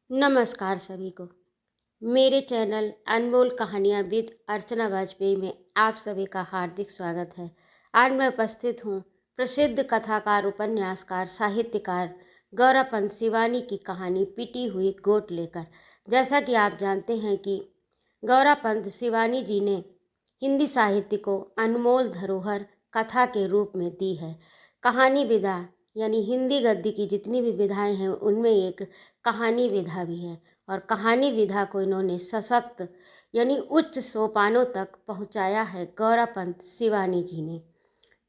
नमस्कार सभी को। मेरे चैनल अनमोल कहानियाँ विद अर्चना वाजपेयी में आप सभी का हार्दिक स्वागत है। आज मैं उपस्थित हूँ प्रसिद्ध कथाकार, उपन्यासकार, साहित्यकार गौरापंत शिवानी की कहानी पिटी हुई गोट लेकर। जैसा कि आप जानते हैं कि गौरापंत शिवानी जी ने हिंदी साहित्य को अनमोल धरोहर कथा के रूप में दी है। कहानी विधा यानी हिंदी गद्य की जितनी भी विधाएं हैं उनमें एक कहानी विधा भी है, और कहानी विधा को इन्होंने सशक्त यानी उच्च सोपानों तक पहुंचाया है गौरापंत शिवानी जी ने।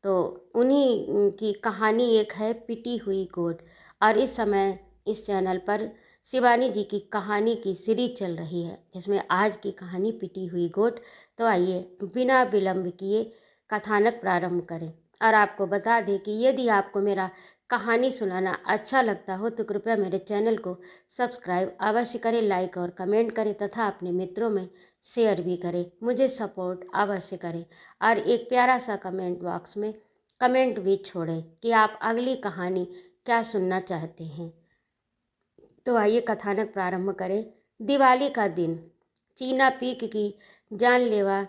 तो उन्हीं की कहानी एक है पिटी हुई गोट, और इस समय इस चैनल पर शिवानी जी की कहानी की सीरीज चल रही है, जिसमें आज की कहानी पिटी हुई गोट। तो आइए बिना विलंब किए कथानक प्रारंभ करें। और आपको बता दें कि यदि आपको मेरा कहानी सुनाना अच्छा लगता हो तो कृपया मेरे चैनल को सब्सक्राइब अवश्य करें, लाइक और कमेंट करें तथा अपने मित्रों में शेयर भी करें। मुझे सपोर्ट अवश्य करें और एक प्यारा सा कमेंट बॉक्स में कमेंट भी छोड़ें कि आप अगली कहानी क्या सुनना चाहते हैं। तो आइए कथानक प्रारंभ करें। दिवाली का दिन। चीना पीक की जानलेवा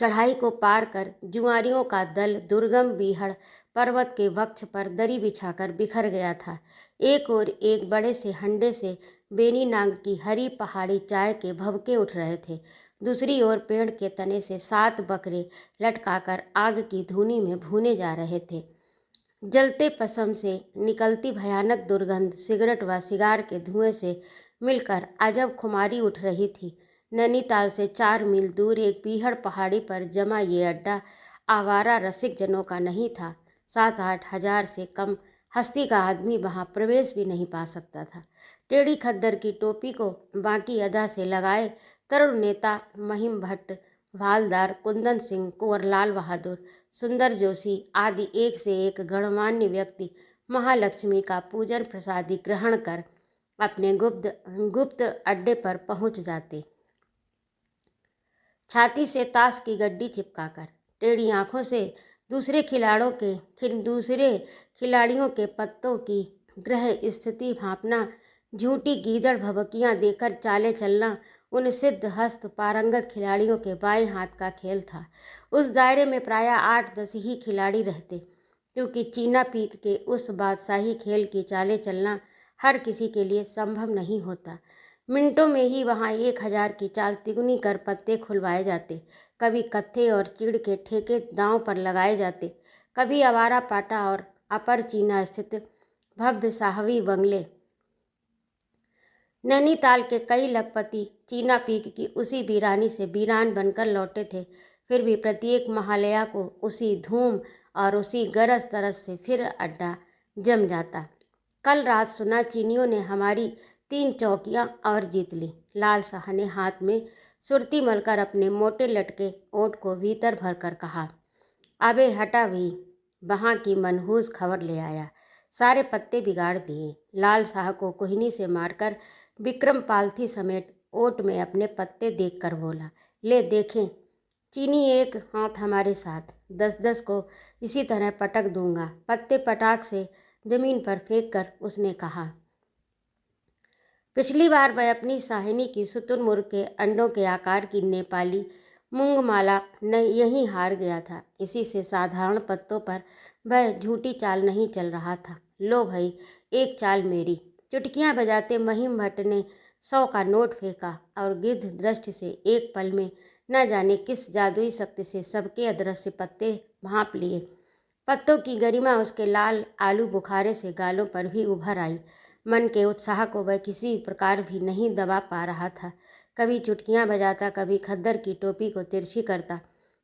चढ़ाई को पार कर जुआरियों का दल दुर्गम बीहड़ पर्वत के वक्ष पर दरी बिछाकर बिखर गया था। एक और एक बड़े से हंडे से बेनी नाग की हरी पहाड़ी चाय के भभके उठ रहे थे। दूसरी ओर पेड़ के तने से 7 बकरे लटकाकर आग की धूनी में भूने जा रहे थे। जलते पसम से निकलती भयानक दुर्गंध सिगरेट व सिगार के धुएं से मिलकर अजब खुमारी उठ रही थी। नैनीताल से 4 मील दूर एक पीहड़ पहाड़ी पर जमा ये अड्डा आवारा रसिक जनों का नहीं था। 7-8 हजार से कम हस्ती का आदमी वहां प्रवेश भी नहीं पा सकता था। टेढ़ी खद्दर की टोपी को बाकी अदा से लगाए तरुण नेता महिम भट्ट, भालदार कुंदन सिंह, कुंवर लाल बहादुर, सुंदर जोशी आदि एक से एक गणमान्य व्यक्ति महालक्ष्मी का पूजन प्रसादी ग्रहण कर अपने गुप्त अड्डे पर पहुंच जाते। छाती से ताश की गड्डी चिपकाकर टेढ़ी आंखों से दूसरे खिलाड़ियों के पत्तों की ग्रह स्थिति भांपना, झूठी गीदड़ भभकियां देकर चाले चलना उन सिद्ध हस्त पारंगत खिलाड़ियों के बाएं हाथ का खेल था। उस दायरे में प्रायः 8-10 ही खिलाड़ी रहते, क्योंकि चीना पीक के उस बादशाही खेल की चाले चलना हर किसी के लिए संभव नहीं होता। मिनटों में ही वहां 1000 की चाल तिगुनी कर पत्ते खुलवाए जाते। कभी कत्थे और चिड़ के ठेके दांव पर लगाए जाते, कभी आवारा पाटा और अपर चीना स्थित भव्य शाहवी बंगले। नैनीताल के कई लखपति चीना पीक की उसी वीरानी से वीरान बनकर लौटे थे। फिर भी प्रत्येक महालया को उसी धूम और उसी गरज तरस से फिर अड्डा जम जाता। कल रात सुना चीनियों ने हमारी 3 चौकियां और जीत ली। लाल साह ने हाथ में सुरती मलकर अपने मोटे लटके ओंठ को भीतर भरकर कहा, अबे हटा भी, वहाँ की मनहूस खबर ले आया। सारे पत्ते बिगाड़ दिए। लाल साह को कोहनी से मारकर विक्रम पालथी समेत ओट में अपने पत्ते देखकर बोला, ले देखें चीनी, एक हाथ हमारे साथ, 10-10 को इसी तरह पटक दूंगा। पत्ते पटाख से जमीन पर फेंक कर उसने कहा, पिछली बार वह अपनी साहिनी की शुतुरमुर्ग के अंडों के आकार की नेपाली मूंगमाला यहीं हार गया था। इसी से साधारण पत्तों पर वह झूठी चाल नहीं चल रहा था। लो भाई, एक चाल मेरी। चुटकियां बजाते महिम भट्ट ने 100 का नोट फेंका और गिद्ध दृष्टि से एक पल में न जाने किस जादुई शक्ति से सबके अदृश्य पत्ते भांप लिए। पत्तों की गरिमा उसके लाल आलू बुखारे से गालों पर भी उभर आई। मन के उत्साह को वह किसी प्रकार भी नहीं दबा पा रहा था। कभी चुटकियां बजाता, कभी खद्दर की टोपी को तिरछी करता,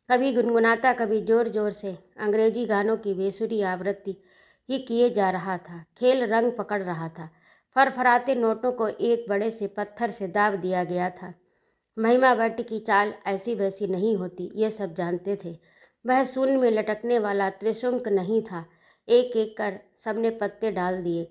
कभी गुनगुनाता, कभी जोर जोर से अंग्रेजी गानों की बेसुरी आवृत्ति ही किए जा रहा था। खेल रंग पकड़ रहा था। फरफराते नोटों को एक बड़े से पत्थर से दाब दिया गया था। महिमा भट्ट की चाल ऐसी वैसी नहीं होती, ये सब जानते थे। वह शून्य में लटकने वाला त्रिशंक नहीं था। एक एक कर सबने पत्ते डाल दिए।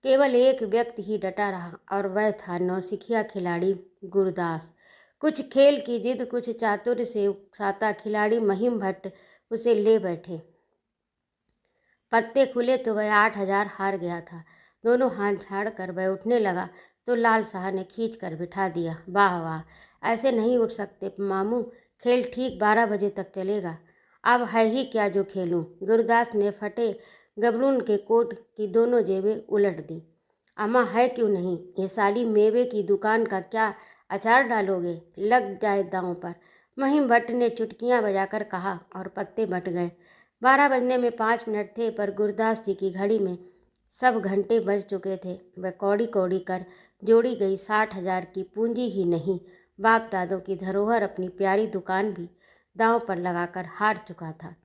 केवल एक व्यक्ति ही डटा रहा, और वह था नौसिखिया खिलाड़ी गुरदास। कुछ खेल की जिद, कुछ चातुर्य से उकसाता खिलाड़ी महिम भट्ट उसे ले बैठे। पत्ते खुले तो वह 8000 हार गया था। दोनों हाथ झाड़ कर वह उठने लगा तो लाल साहब ने खींच कर बिठा दिया। वाह वाह, ऐसे नहीं उठ सकते मामू, खेल ठीक 12 बजे तक चलेगा। अब है ही क्या जो खेलूं। गुरदास ने फटे गबरून के कोट की दोनों जेबें उलट दी। अम्मा है क्यों नहीं, ये साली मेवे की दुकान का क्या अचार डालोगे, लग जाए दांव पर। महिम भट्ट ने चुटकियां बजाकर कहा और पत्ते बट गए। 12 बजने में 5 मिनट थे, पर गुरदास जी की घड़ी में सब घंटे बज चुके थे। वह कौड़ी कौड़ी कर जोड़ी गई 60,000 की पूंजी ही नहीं, बाप दादों की धरोहर अपनी प्यारी दुकान भी दांव पर लगाकर हार चुका था।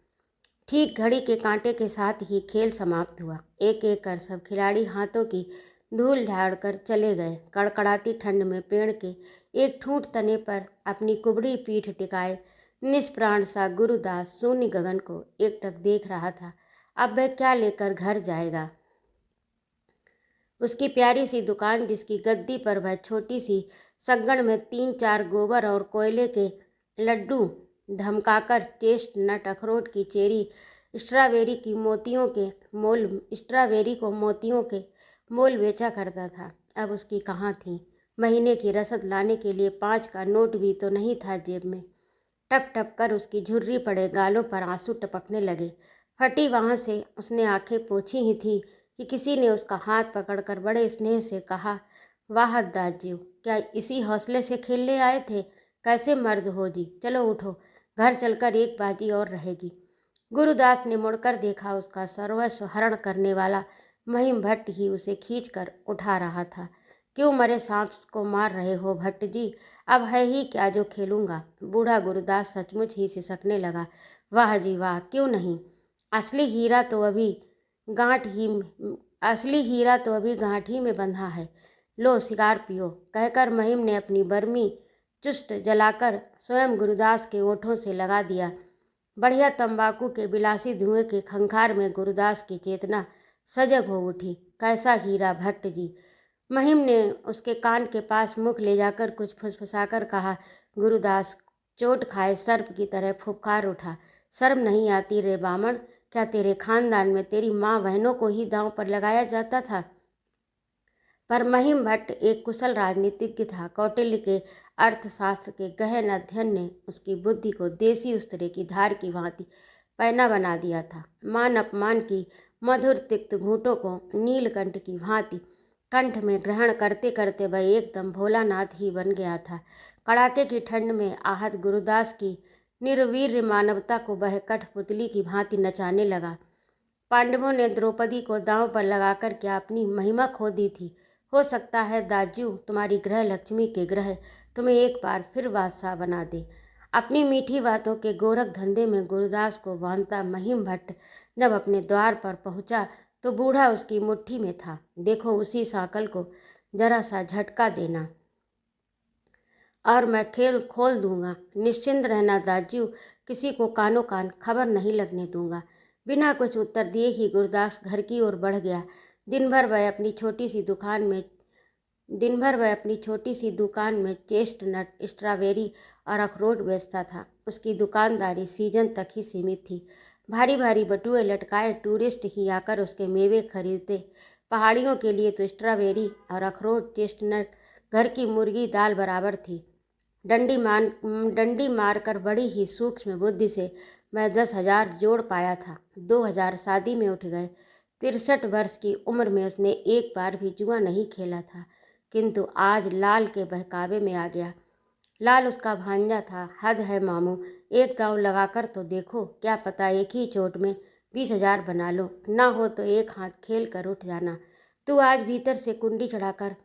ठीक घड़ी के कांटे के साथ ही खेल समाप्त हुआ। एक एक कर सब खिलाड़ी हाथों की धूल झाड़ कर चले गए। कड़कड़ाती ठंड में पेड़ के एक ठूंठ तने पर अपनी कुबड़ी पीठ टिकाए निष्प्राण सा गुरुदास शून्य गगन को एकटक देख रहा था। अब वह क्या लेकर घर जाएगा। उसकी प्यारी सी दुकान, जिसकी गद्दी पर वह छोटी सी सग्गड़ में 3-4 गोबर और कोयले के लड्डू धमकाकर चेस्टनट, अखरोट की चेरी, स्ट्रॉबेरी को मोतियों के मोल बेचा करता था, अब उसकी कहाँ थी। महीने की रसद लाने के लिए 5 का नोट भी तो नहीं था जेब में। टप टप कर उसकी झुर्री पड़े गालों पर आंसू टपकने लगे। फटी वहाँ से उसने आंखें पोंछी ही थी कि किसी ने उसका हाथ पकड़कर बड़े स्नेह से कहा, वाह दाजू, क्या इसी हौसले से खेलने आए थे। कैसे मर्द हो जी, चलो उठो, घर चलकर एक बाजी और रहेगी। गुरुदास ने मुड़कर देखा, उसका सर्वस्व हरण करने वाला महिम भट्ट ही उसे खींचकर उठा रहा था। क्यों मरे सांप को मार रहे हो भट्ट जी, अब है ही क्या जो खेलूंगा। बूढ़ा गुरुदास सचमुच ही सिसकने लगा। वाह जी वाह, क्यों नहीं, असली हीरा तो अभी गांठ ही में बंधा है। लो सिगार पियो, कहकर महिम ने अपनी बर्मी चुस्ट जलाकर स्वयं गुरुदास के ओंठों से लगा दिया। बढ़िया तंबाकू के बिलासी धुएं के खंखार में गुरुदास की चेतना सजग हो उठी। कैसा हीरा भट्ट जी, महिम ने उसके कान के पास मुख ले जाकर कुछ फुसफुसाकर कहा। गुरुदास चोट खाए सर्प की तरह फुफकार उठा। शर्म नहीं आती रे बामण, क्या तेरे खानदान में तेरी माँ बहनों को ही दांव पर लगाया जाता था। पर महिम भट्ट एक कुशल राजनीतिज्ञ था। कौटिल्य के अर्थशास्त्र के गहन अध्ययन ने उसकी बुद्धि को देसी उस्तरे की धार की भांति पैना बना दिया था। मान अपमान की मधुर तिक्त घूंटों को नीलकंठ की भांति कंठ में ग्रहण करते करते वह एकदम भोलानाथ ही बन गया था। कड़ाके की ठंड में आहत गुरुदास की निर्वीर्य मानवता को वह कठपुतली की भांति नचाने लगा। पांडवों ने द्रौपदी को दांव पर लगाकर क्या अपनी महिमा खो दी थी। हो सकता है दाजू, तुम्हारी ग्रह लक्ष्मी के ग्रह तुम्हें एक बार फिर बादशाह बना दे। अपनी मीठी बातों के गोरख धंधे में गुरुदास को बांधता महिम भट्ट जब अपने द्वार पर पहुंचा तो बूढ़ा उसकी मुट्ठी में था। देखो, उसी सांकल को जरा सा झटका देना और मैं खेल खोल दूंगा। निश्चिंत रहना दाजू, किसी को कानो कान खबर नहीं लगने दूंगा। बिना कुछ उत्तर दिए ही गुरदास घर की ओर बढ़ गया। दिन भर वह अपनी छोटी सी दुकान में चेस्टनट, स्ट्रॉबेरी और अखरोट बेचता था। उसकी दुकानदारी सीजन तक ही सीमित थी। भारी भारी बटुए लटकाए टूरिस्ट ही आकर उसके मेवे खरीदते। पहाड़ियों के लिए तो स्ट्रॉबेरी और अखरोट, चेस्टनट घर की मुर्गी दाल बराबर थी। डंडी मारकर बड़ी ही सूक्ष्म बुद्धि से मैं 10,000 जोड़ पाया था। 2,000 शादी में उठ गए। 63 वर्ष की उम्र में उसने एक बार भी जुआ नहीं खेला था, किंतु आज लाल के बहकावे में आ गया। लाल उसका भांजा था। हद है मामू, एक दांव लगाकर तो देखो, क्या पता एक ही चोट में 20,000 बना लो। ना हो तो एक हाथ खेल कर उठ जाना। तू आज भीतर से कुंडी चढ़ाकर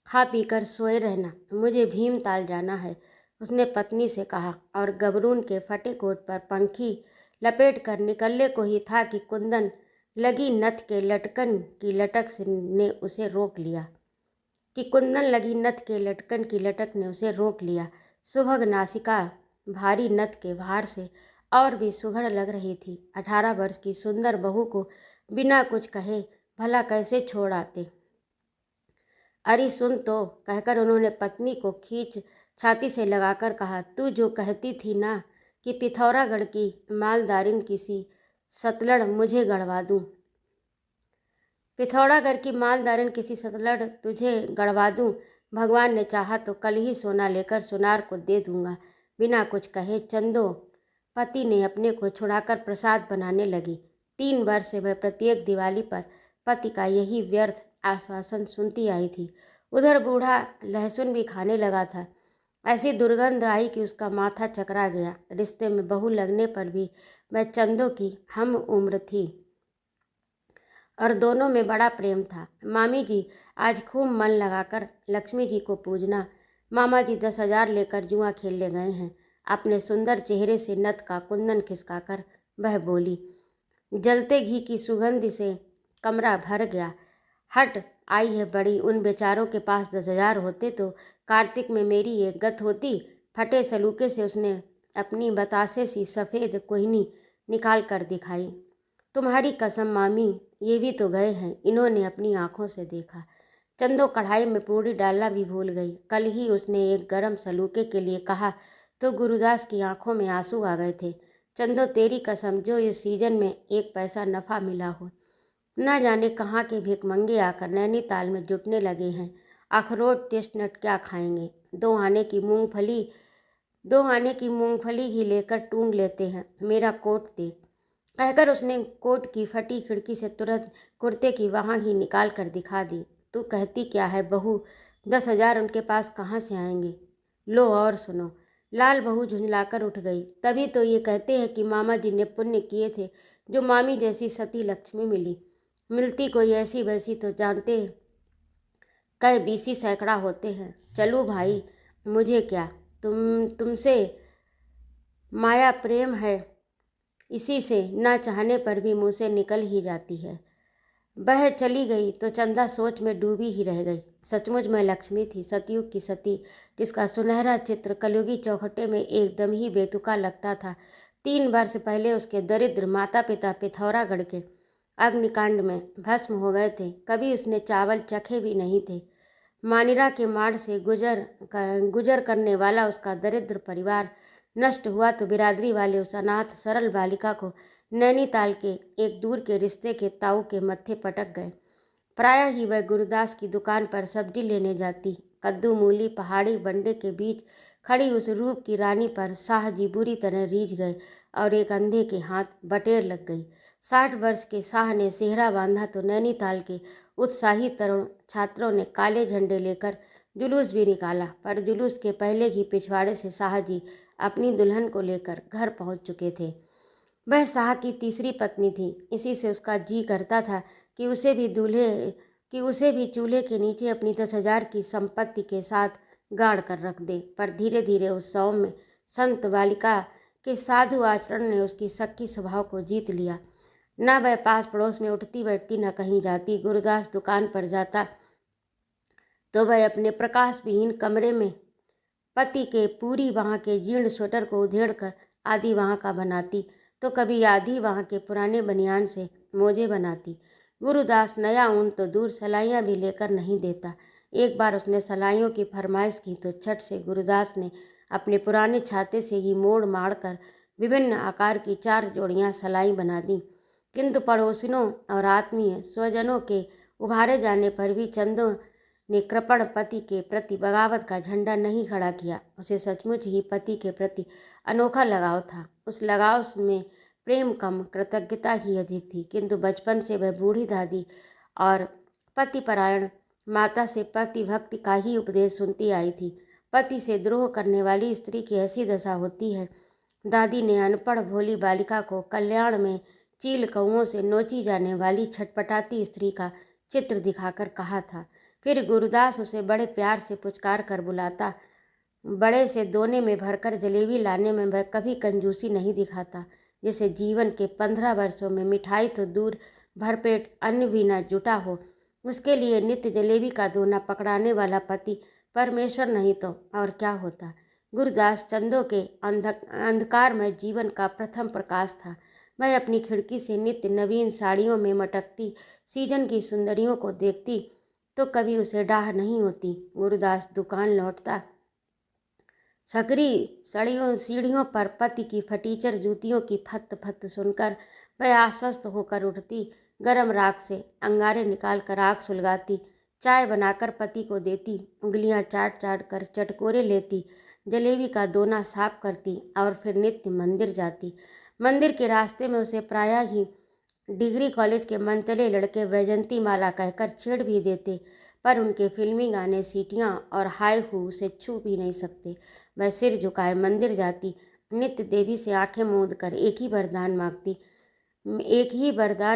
खा पी कर सोए रहना, मुझे भीमताल जाना है, उसने पत्नी से कहा। और गबरून के फटे कोट पर पंखी लपेट कर निकलने को ही था कि कुंदन लगी नथ के लटकन की लटक ने उसे रोक लिया। सुभग नासिका भारी नथ के भार से और भी सुघड़ लग रही थी। 18 वर्ष की सुंदर बहू को बिना कुछ कहे भला कैसे छोड़ आते। अरे सुन तो, कहकर उन्होंने पत्नी को खींच छाती से लगाकर कहा, तू जो कहती थी ना कि पिथौरागढ़ की मालदारिन किसी सतलड़ मुझे गड़वा दूं, पिथौरागढ़ की मालदारन किसी सतलड़ तुझे गड़वा दूं। भगवान ने चाहा तो कल ही सोना लेकर सुनार को दे दूंगा। बिना कुछ कहे चंदो पति ने अपने को छुड़ाकर प्रसाद बनाने लगी। 3 वर्ष से वह प्रत्येक दिवाली पर पति का यही व्यर्थ आश्वासन सुनती आई थी। उधर बूढ़ा लहसुन भी खाने लगा था। ऐसी दुर्गंध आई कि उसका माथा चकरा गया। रिश्ते में बहू लगने पर भी वह चंदो की हम उम्र थी और दोनों में बड़ा प्रेम था। मामी जी आज खूब मन लगाकर लक्ष्मी जी को पूजना। मामा जी 10,000 लेकर जुआ खेलने गए हैं। अपने सुंदर चेहरे से नथ का कुंदन खिसकाकर वह बोली। जलते घी की सुगंध से कमरा भर गया। हट आई है बड़ी, उन बेचारों के पास 10,000 होते तो कार्तिक में मेरी एक गत होती। फटे सलूके से उसने अपनी बतासे सी सफ़ेद कोहनी निकाल कर दिखाई। तुम्हारी कसम मामी, ये भी तो गए हैं। इन्होंने अपनी आंखों से देखा। चंदो कढ़ाई में पूड़ी डालना भी भूल गई। कल ही उसने एक गरम सलूके के लिए कहा तो गुरुदास की आंखों में आंसू आ गए थे। चंदो तेरी कसम, जो इस सीजन में 1 पैसा नफ़ा मिला हो। न जाने कहाँ के भिखमंगे आकर नैनीताल में जुटने लगे हैं। अखरोट चेस्टनट क्या खाएंगे। 2 आने की मूंगफली ही लेकर टूंग लेते हैं। मेरा कोट दे, कहकर उसने कोट की फटी खिड़की से तुरंत कुर्ते की वहाँ ही निकाल कर दिखा दी। तू कहती क्या है बहू, 10,000 उनके पास कहाँ से आएंगे। लो और सुनो। लाल बहू झुंझलाकर उठ गई। तभी तो ये कहते हैं कि मामा जी ने पुण्य किए थे जो मामी जैसी सती लक्ष्मी मिली। मिलती कोई ऐसी वैसी तो जानते कई 20 सैकड़ा होते हैं। चलू भाई, मुझे क्या, तुमसे माया प्रेम है, इसी से न चाहने पर भी मुँह से निकल ही जाती है। वह चली गई तो चंदा सोच में डूबी ही रह गई। सचमुच में लक्ष्मी थी, सतयुग की सती, जिसका सुनहरा चित्र कलयुगी चौखटे में एकदम ही बेतुका लगता था। 3 वर्ष पहले उसके दरिद्र माता पिता पिथौरागढ़ के अग्निकांड में भस्म हो गए थे। कभी उसने चावल चखे भी नहीं थे। मानिरा के माड़ से गुजर करने वाला उसका दरिद्र परिवार नष्ट हुआ तो बिरादरी वाले उस अनाथ सरल बालिका को नैनीताल के एक दूर के रिश्ते के ताऊ के मत्थे पटक गए। प्रायः ही वह गुरुदास की दुकान पर सब्जी लेने जाती। कद्दू मूली पहाड़ी बंडे के बीच खड़ी उस रूप की रानी पर शाह जी बुरी तरह रीझ गए और एक अंधे के हाथ बटेर लग गई। 60 वर्ष के शाह ने सेहरा बांधा तो नैनीताल के उत्साही तरुण छात्रों ने काले झंडे लेकर जुलूस भी निकाला। पर जुलूस के पहले ही पिछवाड़े से शाह जी अपनी दुल्हन को लेकर घर पहुंच चुके थे। वह शाह की तीसरी पत्नी थी। इसी से उसका जी करता था कि उसे भी चूल्हे के नीचे अपनी 10,000 की संपत्ति के साथ गाड़ कर रख दे। पर धीरे धीरे उस सौम्य संत बालिका के साधु आचरण ने उसकी सक्की स्वभाव को जीत लिया। न वह पास पड़ोस में उठती बैठती न कहीं जाती। गुरुदास दुकान पर जाता तो वह अपने प्रकाश विहीन कमरे में पति के पूरी वहाँ के जीर्ण स्वेटर को उधेड़ कर आधी वहाँ का बनाती तो कभी आधी वहाँ के पुराने बनियान से मोजे बनाती। गुरुदास नया ऊन तो दूर सलाइयाँ भी लेकर नहीं देता। एक बार उसने सलाइयों की फरमाइश की तो झट से गुरुदास ने अपने पुराने छाते से ही मोड़ माड़ कर विभिन्न आकार की 4 जोड़ियाँ सलाई बना दी। किंतु पड़ोसियों और आत्मीय स्वजनों के उभारे जाने पर भी चंदो ने कृपण पति के प्रति बगावत का झंडा नहीं खड़ा किया। उसे सचमुच ही पति के प्रति अनोखा लगाव था। उस लगाव में प्रेम कम, कृतज्ञता ही अधिक थी। किंतु बचपन से वह बूढ़ी दादी और पतिपरायण माता से पति भक्ति का ही उपदेश सुनती आई थी। पति से द्रोह करने वाली स्त्री की ऐसी दशा होती है। दादी ने अनपढ़ भोली बालिका को कल्याण में चील कौओं से नोची जाने वाली छटपटाती स्त्री का चित्र दिखाकर कहा था। फिर गुरुदास उसे बड़े प्यार से पुचकार कर बुलाता। बड़े से दोने में भरकर जलेबी लाने में वह कभी कंजूसी नहीं दिखाता। जैसे जीवन के 15 वर्षों में मिठाई तो दूर भरपेट अन्न भी न जुटा हो। उसके लिए नित्य जलेबी का दोना पकड़ाने वाला पति परमेश्वर नहीं तो और क्या होता। गुरुदास चंदो के अंधकारमय जीवन का प्रथम प्रकाश था। वह अपनी खिड़की से नित्य नवीन साड़ियों में मटकती सीजन की सुंदरियों को देखती तो कभी उसे डाह नहीं होती। गुरुदास दुकान लौटता, सकरी सीढ़ियों पर पति की फटीचर जूतियों की फत फत सुनकर वह आश्वस्त होकर उठती। गरम राख से अंगारे निकाल कर आग सुलगाती, चाय बनाकर पति को देती, उंगलियां चाट चाट कर चटकोरे लेती, जलेबी का दोना साफ करती और फिर नित्य मंदिर जाती। मंदिर के रास्ते में उसे प्रायः ही डिग्री कॉलेज के मनचले लड़के वैजंती माला कहकर छेड़ भी देते, पर उनके फिल्मी गाने, सीटियाँ और हाय हू उसे छू भी नहीं सकते। वह सिर झुकाए मंदिर जाती, नित्य देवी से आंखें मूंद कर एक ही वरदान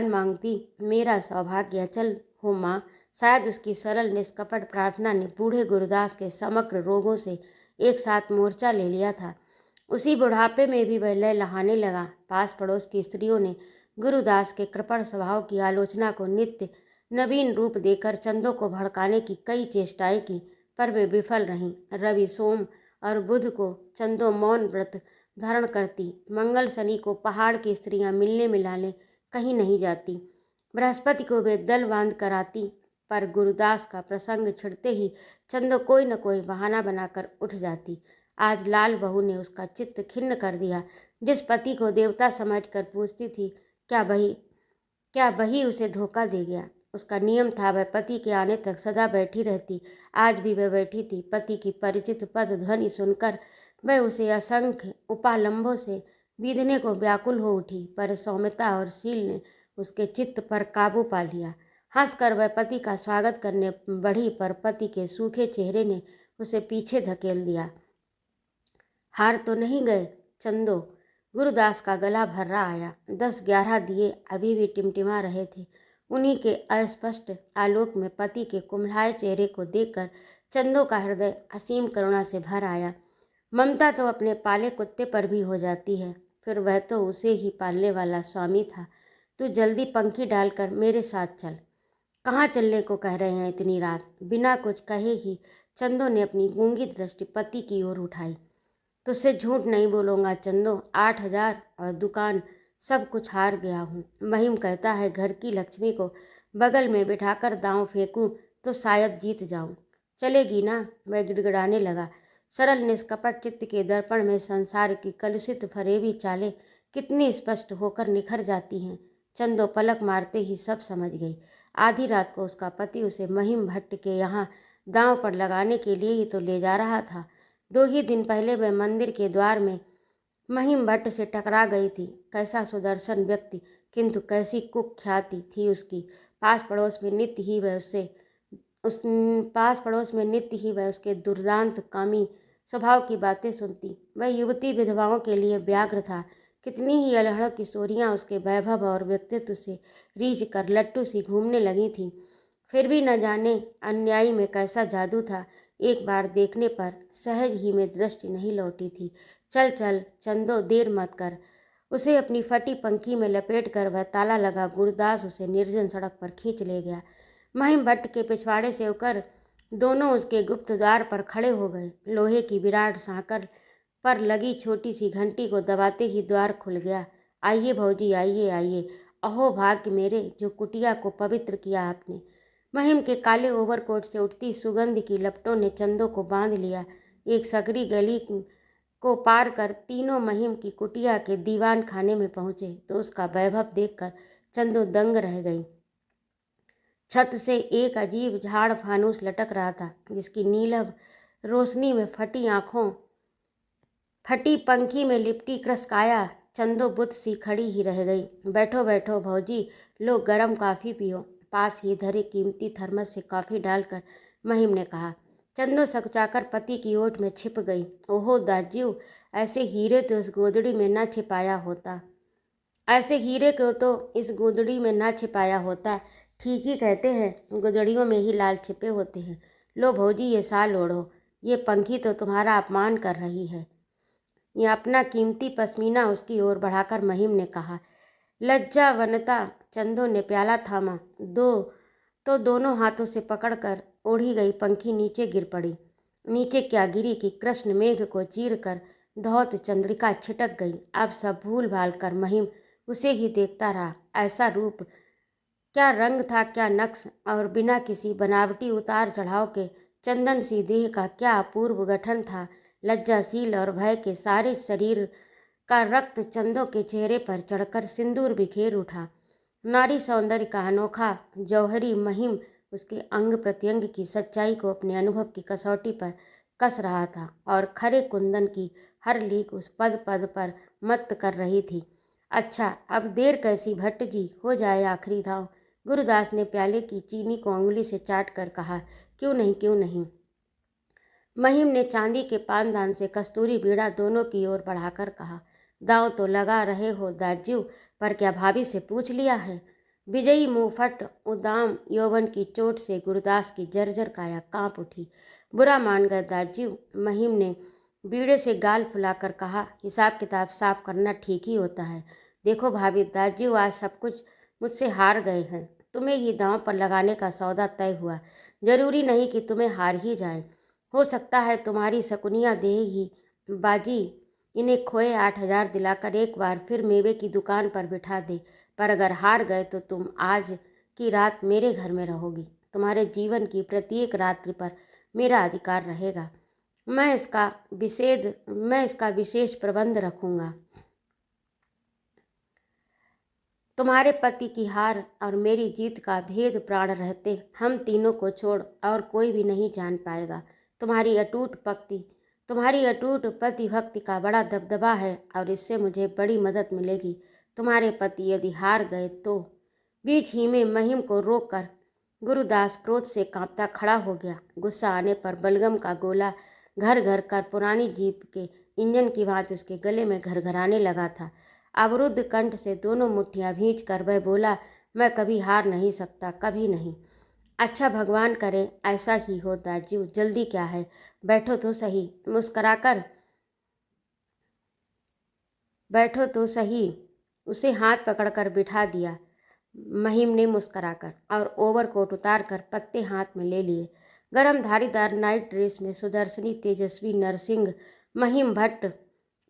मांगती, मेरा सौभाग्य अचल हो माँ। शायद उसकी सरल निष्कपट प्रार्थना ने बूढ़े गुरुदास के समग्र रोगों से एक साथ मोर्चा ले लिया था। उसी बुढ़ापे में भी वह लय लहाने लगा। पास पड़ोस की स्त्रियों ने गुरुदास के कृपण स्वभाव की आलोचना को नित्य नवीन रूप देकर चंदों को भड़काने की कई चेष्टाएं की, पर वे विफल रहीं। रवि, सोम और बुध को चंदो मौन व्रत धारण करती, मंगल शनि को पहाड़ की स्त्रियां मिलने मिलाने कहीं नहीं जाती, बृहस्पति को वे दल बांध कर आती, पर गुरुदास का प्रसंग छिड़ते ही चंदो कोई न कोई बहाना बनाकर उठ जाती। आज लाल बहू ने उसका चित्त खिन्न कर दिया। जिस पति को देवता समझकर पूछती थी, क्या वही उसे धोखा दे गया। उसका नियम था वह पति के आने तक सदा बैठी रहती। आज भी वह बैठी थी। पति की परिचित पद ध्वनि सुनकर वह उसे असंख्य उपालंबों से बीधने को व्याकुल हो उठी, पर सौम्यता और शील ने उसके चित्त पर काबू पा लिया। हंसकर वह पति का स्वागत करने बढ़ी, पर पति के सूखे चेहरे ने उसे पीछे धकेल दिया। हार तो नहीं गए चंदो? गुरुदास का गला भर्रा आया। 10-11 दिए अभी भी टिमटिमा रहे थे। उन्हीं के अस्पष्ट आलोक में पति के कुम्हलाए चेहरे को देखकर चंदो का हृदय असीम करुणा से भर आया। ममता तो अपने पाले कुत्ते पर भी हो जाती है, फिर वह तो उसे ही पालने वाला स्वामी था। तू जल्दी पंखी डालकर मेरे साथ चल। कहाँ चलने को कह रहे हैं इतनी रात? बिना कुछ कहे ही चंदो ने अपनी गूंगी दृष्टि पति की ओर उठाई। तुझसे झूठ नहीं बोलूँगा चंदो, 8,000 और दुकान सब कुछ हार गया हूँ। महिम कहता है घर की लक्ष्मी को बगल में बिठाकर दांव फेंकूं तो शायद जीत जाऊं। चलेगी ना? वह गिड़गिड़ाने लगा। सरल निष्कपट चित्त के दर्पण में संसार की कलुषित फरेबी चालें कितनी स्पष्ट होकर निखर जाती हैं। चंदो पलक मारते ही सब समझ गई। आधी रात को उसका पति उसे महिम भट्ट के यहाँ दांव पर लगाने के लिए ही तो ले जा रहा था। 2 ही दिन पहले वह मंदिर के द्वार में महिम भट्ट से टकरा गई थी। कैसा सुदर्शन व्यक्ति, किंतु कैसी कुख्याति थी उसकी। पास पड़ोस में नित्य ही वह उसके दुर्दांत कामी स्वभाव की बातें सुनती। वह युवती विधवाओं के लिए व्याघ्र था। कितनी ही अलहड़ किशोरियाँ उसके वैभव और व्यक्तित्व से रीझ कर लट्टू सी घूमने लगी थी। फिर भी न जाने अन्यायी में कैसा जादू था। एक बार देखने पर सहज ही में दृष्टि नहीं लौटी थी। चल चल चंदो, देर मत कर। उसे अपनी फटी पंखी में लपेट कर वह ताला लगा गुरुदास उसे निर्जन सड़क पर खींच ले गया। महिम भट्ट के पिछवाड़े से होकर दोनों उसके गुप्त द्वार पर खड़े हो गए। लोहे की विराट सांकर पर लगी छोटी सी घंटी को दबाते ही द्वार खुल गया। आइए भौजी, आइए आइए। अहो भाग्य मेरे, जो कुटिया को पवित्र किया आपने। महिम के काले ओवरकोट से उठती सुगंध की लपटों ने चंदो को बांध लिया। एक सकरी गली को पार कर तीनों महिम की कुटिया के दीवान खाने में पहुंचे तो उसका वैभव देखकर चंदो दंग रह गई। छत से एक अजीब झाड़ फानूस लटक रहा था, जिसकी नीलव रोशनी में फटी पंखी में लिपटी क्रसकाया चंदो बुत सी खड़ी ही रह गई। बैठो बैठो भौजी, लो गरम कॉफ़ी पियो। पास ही धरे कीमती थर्मस से कॉफ़ी डालकर महिम ने कहा। चंदो सकुचाकर पति की ओट में छिप गई। ओहो दाज्यू, ऐसे हीरे तो इस गोदड़ी में न छिपाया होता। ठीक ही कहते हैं, गोदड़ियों में ही लाल छिपे होते हैं। लो भौजी, ये साल ओढ़ो। ये पंखी तो तुम्हारा अपमान कर रही है। ये अपना कीमती पश्मीना उसकी ओर बढ़ाकर महिम ने कहा। लज्जा वनता चंदो ने प्याला थामा। दोनों हाथों से पकड़कर ओढ़ी गई पंखी नीचे गिर पड़ी। नीचे क्या गिरी कि कृष्ण मेघ को चीर कर धौत चंद्रिका छिटक गई। अब सब भूल भाल कर महिम उसे ही देखता रहा। ऐसा रूप, क्या रंग था, क्या नक्श, और बिना किसी बनावटी उतार चढ़ाव के चंदन सी देह का क्या अपूर्व गठन था। लज्जाशील और भय के सारे शरीर का रक्त चंदो के चेहरे पर चढ़कर सिंदूर बिखेर उठा। नारी सौंदर्य का अनोखा जौहरी महिम उसके अंग प्रत्यंग की सच्चाई को अपने अनुभव की कसौटी पर कस रहा था और खरे कुंदन की हर लीक उस पद पद पर मत्त कर रही थी। अच्छा, अब देर कैसी भट्ट जी, हो जाए आखिरी दांव। गुरुदास ने प्याले की चीनी को अंगुली से चाट कर कहा। क्यों नहीं, क्यों नहीं। महिम ने चांदी के पानदान से कस्तूरी बीड़ा दोनों की ओर बढ़ाकर कहा। दांव तो लगा रहे हो दाज्यू, पर क्या भाभी से पूछ लिया है। विजयी मुंहफट उदाम यौवन की चोट से गुरुदास की जर्जर काया कांप उठी। बुरा मान गए दाज्यू, महिम ने बीड़े से गाल फुलाकर कहा। हिसाब किताब साफ करना ठीक ही होता है। देखो भाभी, दाज्यू आज सब कुछ मुझसे हार गए हैं। तुम्हें ही दांव पर लगाने का सौदा तय हुआ। जरूरी नहीं कि तुम्हें हार ही जाए। हो सकता है तुम्हारी शकुनिया देह ही बाजी इन्हें खोए 8,000 दिलाकर एक बार फिर मेवे की दुकान पर बिठा दे। पर अगर हार गए तो तुम आज की रात मेरे घर में रहोगी। तुम्हारे जीवन की प्रत्येक रात्रि पर मेरा अधिकार रहेगा। मैं इसका विशेष प्रबंध रखूंगा। तुम्हारे पति की हार और मेरी जीत का भेद प्राण रहते हम तीनों को छोड़ और कोई भी नहीं जान पाएगा। तुम्हारी अटूट पति भक्ति का बड़ा दबदबा है और इससे मुझे बड़ी मदद मिलेगी। तुम्हारे पति यदि हार गए तो। बीच ही में महिम को रोककर गुरुदास क्रोध से कांपता खड़ा हो गया। गुस्सा आने पर बलगम का गोला घर घर कर पुरानी जीप के इंजन की भांति उसके गले में घरघराने लगा था। अवरुद्ध कंठ से दोनों मुट्ठियां भींच कर वह बोला, मैं कभी हार नहीं सकता, कभी नहीं। अच्छा, भगवान करे ऐसा ही हो दाज्यू, जल्दी क्या है, बैठो तो सही। बैठो तो सही। उसे हाथ पकड़कर बिठा दिया महिम ने मुस्कुराकर और ओवरकोट उतार कर पत्ते हाथ में ले लिए। गरम धारीदार नाइट ड्रेस में सुदर्शनी तेजस्वी नरसिंह महिम भट्ट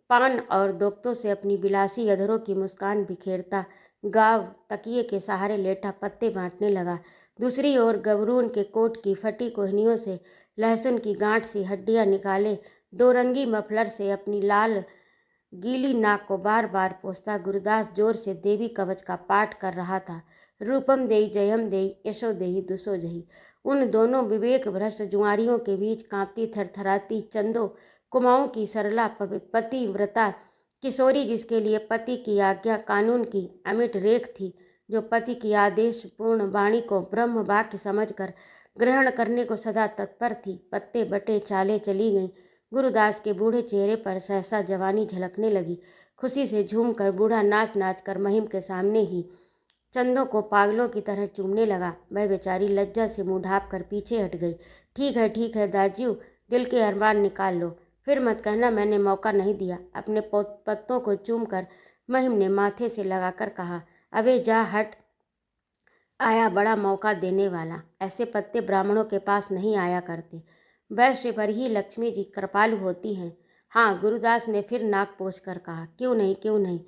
पान और दोक्तों से अपनी बिलासी अधरों की मुस्कान बिखेरता गाँव तकिए के सहारे लेटा पत्ते बांटने लगा। दूसरी ओर गबरून के कोट की फटी कोहनियों से लहसुन की गांठ सी हड्डियां निकाले दो रंगी मफलर से अपनी लाल गीली नाक को बार बार पोंछता गुरुदास जोर से देवी कवच का पाठ कर रहा था। रूपम देई जयम देई यशो देही दुसो जही। उन दोनों विवेक भ्रष्ट जुआरियों के बीच कांपती थरथराती चंदो कुमाऊं की सरला पतिव्रता किशोरी, जिसके लिए पति की आज्ञा कानून की अमिट रेख थी, जो पति की आदेश पूर्ण वाणी को ब्रह्म वाक्य समझकर ग्रहण करने को सदा तत्पर थी, पत्ते बटे चाले चली गई। गुरुदास के बूढ़े चेहरे पर सहसा जवानी झलकने लगी। खुशी से झूमकर बूढ़ा नाच नाच कर महिम के सामने ही चंदों को पागलों की तरह चूमने लगा। वह बेचारी लज्जा से मुंह ढाँप कर पीछे हट गई। ठीक है दाज्यू, दिल के अरमान निकाल लो, फिर मत कहना मैंने मौका नहीं दिया। अपने पत्तों को चूम कर महिम ने माथे से लगाकर कहा, अबे जा हट, आया बड़ा मौका देने वाला। ऐसे पत्ते ब्राह्मणों के पास नहीं आया करते। वैश्य पर ही लक्ष्मी जी कृपालु होती हैं। हाँ, गुरुदास ने फिर नाक पोंछ कर कहा, क्यों नहीं, क्यों नहीं।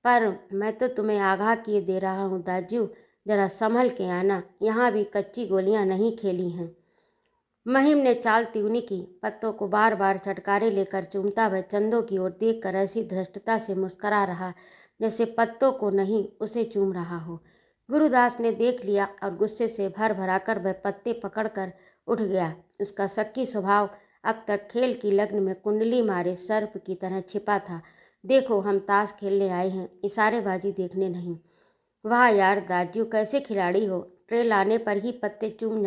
पर मैं तो तुम्हें आगाह किए दे रहा हूँ दाज्यू, जरा संभल के आना, यहाँ भी कच्ची गोलियाँ नहीं खेली हैं। महिम ने चाल तिगुनी की। पत्तों को बार बार चटकारे लेकर चूमता वह चंदों की ओर देखकर ऐसी धृष्टता से मुस्करा रहा जैसे पत्तों को नहीं उसे चूम रहा हो। गुरुदास ने देख लिया और गुस्से से भर भराकर वह पत्ते पकड़कर उठ गया। उसका शक्की स्वभाव अब तक खेल की लग्न में कुंडली मारे सर्प की तरह छिपा था। देखो, हम ताश खेलने आए हैं, इशारेबाजी देखने नहीं। वाह यार दाज्यू, कैसे खिलाड़ी हो। ट्रे लाने पर ही पत्ते चूमे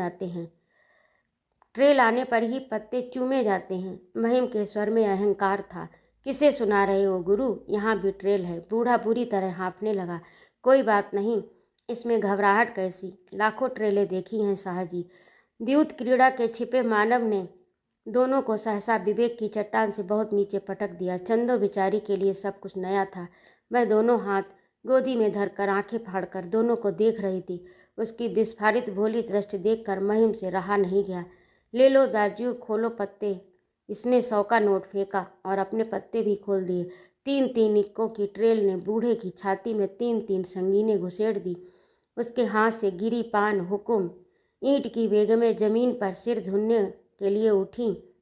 जाते हैं। महिम के स्वर में अहंकार था। किसे सुना रहे हो गुरु, यहाँ भी ट्रेल है। बूढ़ा बुरी तरह हाँफने लगा। कोई बात नहीं, इसमें घबराहट कैसी, लाखों ट्रेलें देखी हैं साहजी। द्यूत क्रीड़ा के छिपे मानव ने दोनों को सहसा विवेक की चट्टान से बहुत नीचे पटक दिया। चंदो बिचारी के लिए सब कुछ नया था। वह दोनों हाथ गोदी में धरकर आंखें फाड़कर दोनों को देख रही थी। उसकी विस्फारित भोली दृष्टि देखकर महिम से रहा नहीं गया। ले लो दाज्यू, खोलो पत्ते। इसने 100 का नोट फेंका और अपने पत्ते भी खोल दिए। 3-3 इक्कों की ट्रेल ने बूढ़े की छाती में 3-3 संगीनें घुसेड़ दी। उसके हाथ से गिरी पान हुकुम ईंट की बेगमें जमीन पर सिर धुनने के लिए उठी।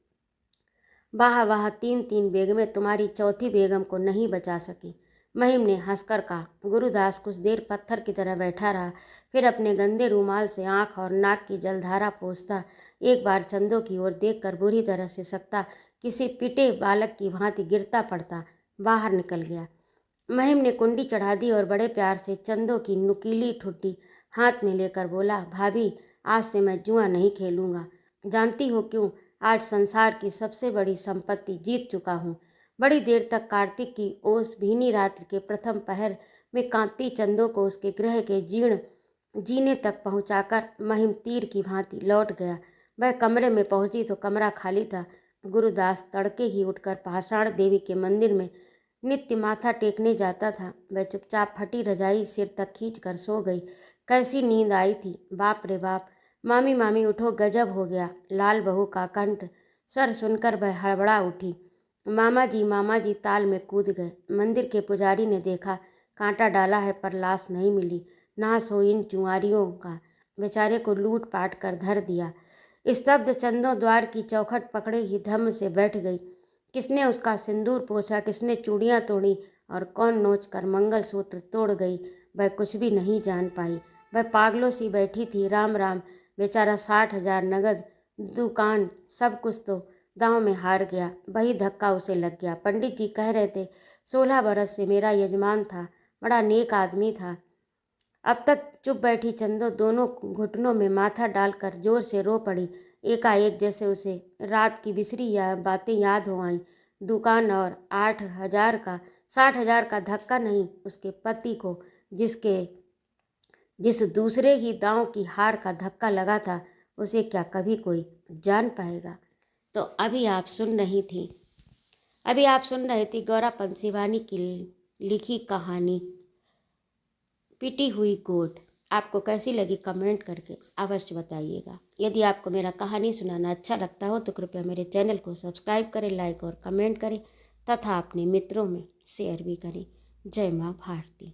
वाह वाह, 3-3 बेगमें तुम्हारी चौथी बेगम को नहीं बचा सकी। महिम ने हंसकर कहा। गुरुदास कुछ देर पत्थर की तरह बैठा रहा, फिर अपने गंदे रूमाल से आंख और नाक की जलधारा पोंछता एक बार चंदो की ओर देखकर बुरी तरह से सकता किसी पिटे बालक की भांति गिरता पड़ता बाहर निकल गया। महिम ने कुंडी चढ़ा दी और बड़े प्यार से चंदो की नुकीली ठुड्डी हाथ में लेकर बोला, भाभी, आज से मैं जुआ नहीं खेलूंगा। जानती हो क्यों? आज संसार की सबसे बड़ी संपत्ति जीत चुका हूँ। बड़ी देर तक कार्तिक की ओस भीनी रात्रि के प्रथम पहर में कांति चंदो को उसके गृह के जीर्ण जीने तक पहुंचाकर महिम तीर की भांति लौट गया। वह कमरे में पहुंची तो कमरा खाली था। गुरुदास तड़के ही उठकर पाषाण देवी के मंदिर में नित्य माथा टेकने जाता था। वह चुपचाप फटी रजाई सिर तक खींच कर सो गई। कैसी नींद आई थी! बाप रे बाप! मामी मामी उठो, गजब हो गया। लाल बहू का कंठ स्वर सुनकर वह हड़बड़ा उठी। मामा जी ताल में कूद गए। मंदिर के पुजारी ने देखा, कांटा डाला है पर लाश नहीं मिली। नाश हो इन जुआरियों का, बेचारे को लूट पाट कर धर दिया। स्तब्ध चंदो द्वार की चौखट पकड़े ही धम्म से बैठ गई। किसने उसका सिंदूर पोंछा, किसने चूड़ियाँ तोड़ी और कौन नोच कर मंगलसूत्र तोड़ गई, वह कुछ भी नहीं जान पाई। वह पागलों सी बैठी थी। राम राम, बेचारा 60,000 नगद, दुकान, सब कुछ तो दांव में हार गया। वही धक्का उसे लग गया। पंडित जी कह रहे थे 16 बरस से मेरा यजमान था, बड़ा नेक आदमी था। अब तक चुप बैठी चंदो दोनों घुटनों में माथा डालकर जोर से रो पड़ी। एकाएक जैसे उसे रात की बिसरी बातें याद हो आईं। दुकान और 60,000 का धक्का नहीं, उसके पति को जिस दूसरे ही दांव की हार का धक्का लगा था, उसे क्या कभी कोई जान पाएगा। तो अभी आप सुन रहे थी गौरा पंसीवानी की लिखी कहानी पिटी हुई गोट। आपको कैसी लगी कमेंट करके अवश्य बताइएगा। यदि आपको मेरा कहानी सुनाना अच्छा लगता हो तो कृपया मेरे चैनल को सब्सक्राइब करें, लाइक और कमेंट करें तथा अपने मित्रों में शेयर भी करें। जय माँ भारती।